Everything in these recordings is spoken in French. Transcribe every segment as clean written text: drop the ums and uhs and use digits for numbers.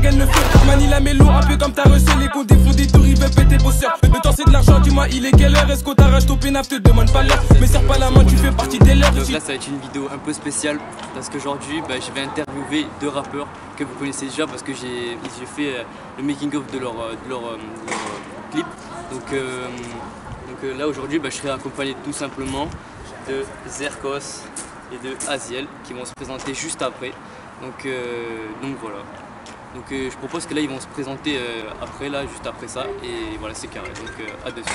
gagne le feu. Manie la mélo, un peu comme t'as reçu les comptes des fonds des tours, il veut péter bosseur. Le temps c'est de l'argent, dis-moi il est quelle heure? Est-ce qu'on t'arrache ton pénaf, te demande pas l'heure. Mais serre pas la main, tu fais partie des leurs. Donc là ça va être une vidéo un peu spéciale parce qu'aujourd'hui je vais interviewer deux rappeurs que vous connaissez déjà parce que j'ai fait le making of de leur clip. Donc là aujourd'hui je serai accompagné tout simplement de Zerkos et de Aziel qui vont se présenter juste après. Donc voilà. Donc je propose que là ils vont se présenter après, là juste après ça, et voilà c'est carré, donc à de suite.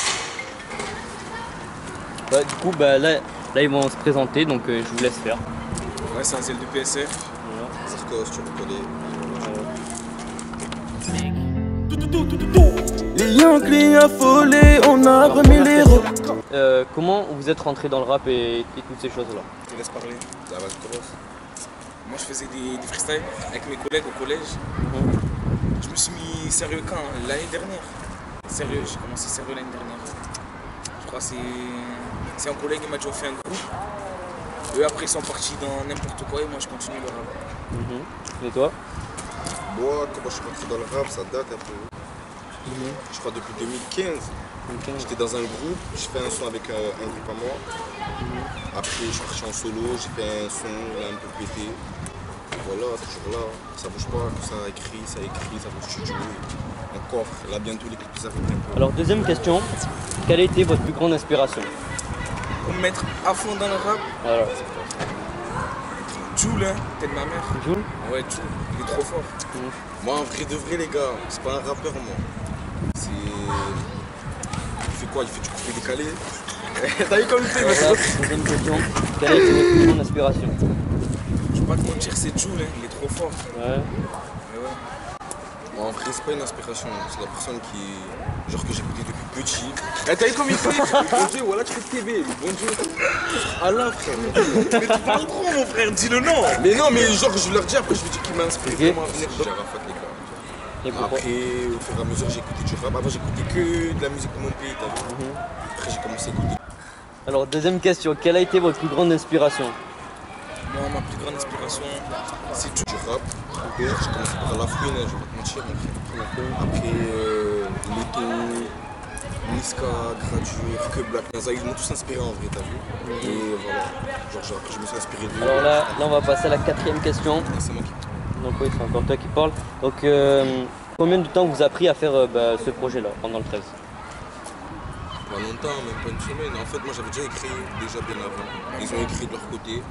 Du coup là ils vont se présenter, donc je vous laisse faire. Ouais, c'est Aziel de PSF. Voilà. Zerkos, tu reconnais. Les Yankees affolés, on a remis les roues. Comment vous êtes rentré dans le rap et toutes ces choses là? Je te laisse parler. Ça va, je commence. Moi je faisais des freestyles avec mes collègues au collège. Je me suis mis sérieux quand? L'année dernière. Sérieux, j'ai commencé sérieux l'année dernière. Je crois que c'est un collègue qui m'a dit on fait un groupe. Eux après ils sont partis dans n'importe quoi et moi je continue le rap. Et toi? Moi, comment je suis rentré dans le rap, ça date un peu. Je crois depuis 2015. J'étais dans un groupe, j'ai fait un son avec un groupe à moi. Après je suis parti en solo, j'ai fait un son là un peu pété. Voilà, toujours là, ça bouge pas, ça écrit, ça va au studio. Un coffre, là bientôt les clips arrivent un peu. Alors deuxième question, quelle a été votre plus grande inspiration? Pour me mettre à fond dans le rap, Voilà. Jul, hein, t'es de ma mère. Jul? Ouais, Jul, il est trop fort. Moi en vrai de vrai les gars, c'est pas un rappeur moi. Il fait quoi? Il fait du coupé décalé. T'as vu comme il fait? Deuxième question, quelle a été votre plus grande inspiration? Je vais pas te mentir, c'est Jul, hein, il est trop fort. Ouais. Moi en vrai c'est pas une inspiration, c'est la personne qui. Genre que j'écoutais depuis petit. T'as vu comme il fait? Bon Dieu, voilà tu fais TV, bon Dieu. Allah frère. Mais tu parles trop mon frère, dis le nom. Mais non mais genre je leur dis après je lui dis qu'il m'a inspiré Ok. vraiment à venir dans Arafat les gars. Et pourquoi? Après, au fur et à mesure, j'ai écouté du rap. Avant, j'écoutais que de la musique de mon pays, t'as vu. Après, j'ai commencé à écouter. Alors, deuxième question, quelle a été votre plus grande inspiration? Moi, ma plus grande inspiration, c'est Du rap. J'ai commencé par la fouine, je vais pas te mentir, mon frère. Après, Leto, Niska, Gradure, que Black Naza, ils m'ont tous inspiré en vrai, t'as vu. Et voilà. Genre, après, je me suis inspiré d'eux. Alors là, on va passer à la quatrième question. C'est moi qui. Donc oui, c'est encore toi qui parle. Donc combien de temps vous a pris à faire ce projet-là, pendant le 13? Pas longtemps, même pas une semaine. En fait, moi j'avais déjà écrit déjà bien avant. Ils ont écrit de leur côté.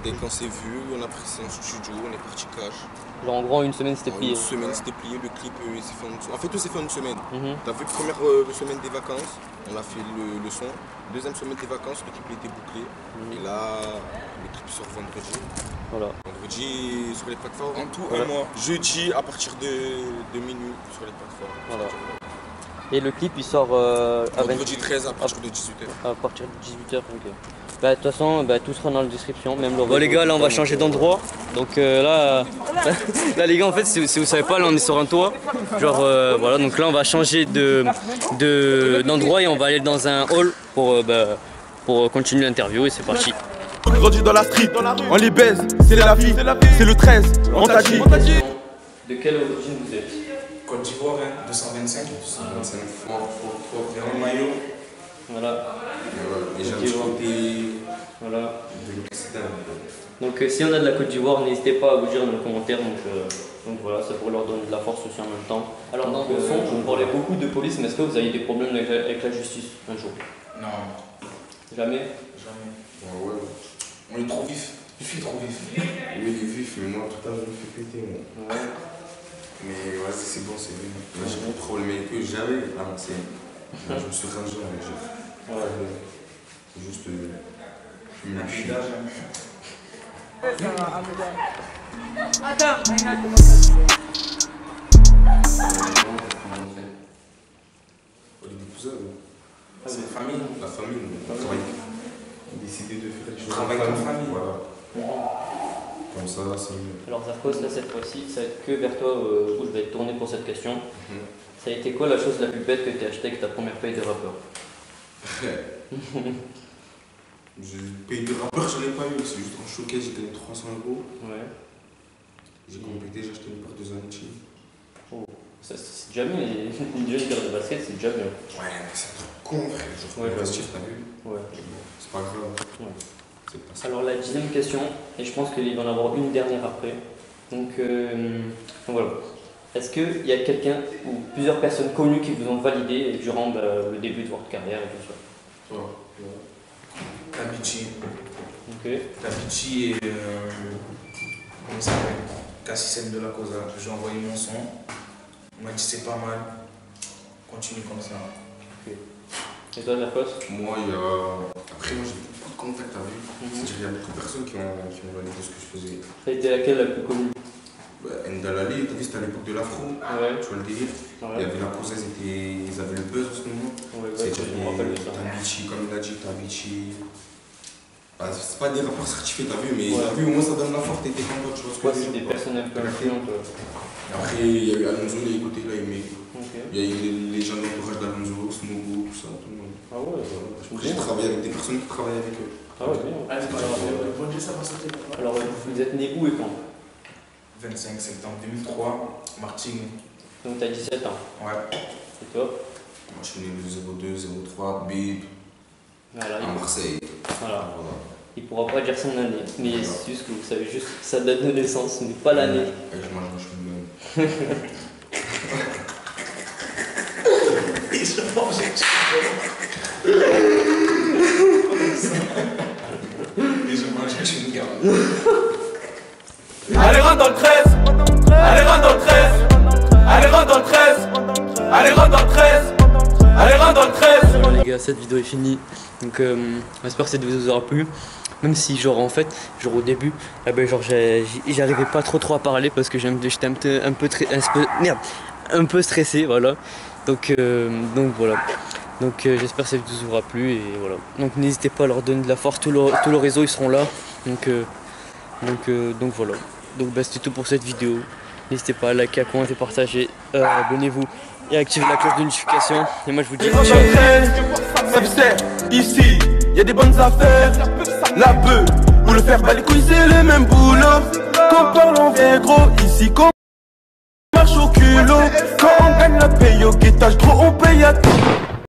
Dès qu'on s'est vu, on a pris ça en studio, on est parti cash. Genre en gros, une semaine c'était En plié. une semaine c'était plié, le clip il s'est fait en dessous. En fait, tout s'est fait en une semaine. T'as vu, première semaine des vacances, on a fait le son. Deuxième semaine des vacances, le clip était bouclé. Et là, le clip sort vendredi. Voilà. Vendredi sur les plateformes. en tout un mois. Jeudi à partir de minuit sur les plateformes. Voilà. Et le clip il sort à Vendredi 13 à partir de 18h. À partir de 18h, ok. De toute façon, tout sera dans la description, même le. Bon les gars, là on va changer d'endroit. Donc là les gars, en fait, si vous savez pas, là on est sur un toit. Genre voilà, donc là on va changer d'endroit et on va aller dans un hall pour continuer l'interview et c'est parti. Grandi dans la street, on les baise, c'est la vie, c'est le 13, on t'a dit. De quelle origine vous êtes? Côte d'Ivoire, hein, 225. 225. Pour le maillot. Voilà. Et j'ai un petit côté Voilà. de l'Occident. Donc si on a de la Côte d'Ivoire, n'hésitez pas à vous dire dans les commentaires. Donc voilà, ça pourrait leur donner de la force aussi en même temps. Alors dans vos sons, vous parlez beaucoup de police, mais est-ce que vous avez des problèmes avec la justice un jour? Non, Jamais? jamais. Ouais. On est trop vif. Je suis trop vif. Oui, il est vif, mais moi, tout à l'heure, je me fais péter. Moi. Ouais. Mais ouais, c'est bon, c'est bien. Là, j'ai pas de problème avec eux. J'avais avancé. Je me suis rangé avec eux. Ouais. C'est juste. Une lâche. Pour les épouses, C'est une famille. la famille, on a décidé de faire quelque chose. Travaille comme famille. Voilà. Comme ça, c'est mieux. Alors Zarkos, là cette fois-ci, ça va être que vers toi où je vais être tourné pour cette question. Ça a été quoi la chose la plus bête que tu as achetée avec ta première paye de rappeur? J'ai payé de rappeur, j'en ai pas eu. C'est juste en showcase, j'ai gagné 300 €. Ouais. J'ai complété, j'ai acheté une paire de Zanetti. Oh, c'est déjà bien, une jolie paire de basket, c'est déjà bien. Ouais, mais c'est un truc con, frère. Genre, Ouais, vestir, t'as vu? Ouais. C'est pas grave. Ouais. C'est pas ça. Alors la 10e question, et je pense qu'il va en avoir une dernière après. Donc voilà. Est-ce qu'il y a quelqu'un ou plusieurs personnes connues qui vous ont validé durant le début de votre carrière et tout ça? Tabichi. Ok. Tabichi et. Comment ça s'appelle? Cassicène de la Cosa. J'ai envoyé mon son. On m'a dit c'est pas mal. Continue comme ça. Ok. Et toi, Mercos? Moi, il y a. Après, moi, j'ai beaucoup de contacts, t'as vu? C'est-à-dire, il y a beaucoup de personnes qui ont validé ce que je faisais. Ça a été laquelle la plus connue? Ndalali, t'as vu, c'était à l'époque de l'afro. Ouais. Tu vois le délire? Ouais. Il y avait la Cosa, ils avaient le buzz en ce moment. Ouais, C'est-à-dire, je me rappelle de ça. Tabichi, comme il a dit, Tabichi. Bah, c'est pas des rappeurs certifiés, t'as vu, mais Ouais. t'as vu, au moins ça donne la force, t'étais content, tu vois ce que Ouais, je veux c'est dire. des personnes un peu influentes. Après, il y a eu Alonso, il a écouté, là, il met. Ok. Il y a eu les gens de l'entourage d'Alonso, Smogo, tout ça, tout le monde. Ah ouais, Après, j'ai travaillé avec des personnes qui travaillent avec eux. Ah ouais, bien. Alors, vous êtes né où et quand? 25 septembre 2003, Martine. Donc t'as 17 ans. Ouais. Et toi? Moi, je suis né le 02, 03, Bib, Voilà. à Marseille. Voilà. Voilà. Il pourra pas dire son année, mais c'est juste que vous savez juste sa date de naissance, mais pas l'année. Et je mange le même. Et je mange Et je mange un chewing-gum. Allez, rentre dans le 13. Allez, rentre dans le 13. Allez, rentre dans le 13. Allez, rentre dans le 13. Allez, rentre dans le 13. Bon les gars, cette vidéo est finie. Donc j'espère que cette vidéo vous aura plu. Même si genre en fait, genre au début, genre j'arrivais pas trop à parler parce que j'étais un peu stressé, voilà. Donc voilà. Donc j'espère que cette vidéo vous aura plu et voilà. Donc n'hésitez pas à leur donner de la force, tous leurs réseaux ils seront là. Donc voilà. Donc c'était tout pour cette vidéo. N'hésitez pas à liker, à commenter, partager, abonnez-vous et activez la cloche de notification. Et moi je vous dis ciao. Ici, y a des bonnes affaires. La bœuf ou le fer, bah les couilles c'est le même boulot. Quand parle on vient gros, ici qu'on marche au culot. Quand on gagne la paye au guettage, gros on paye à tout.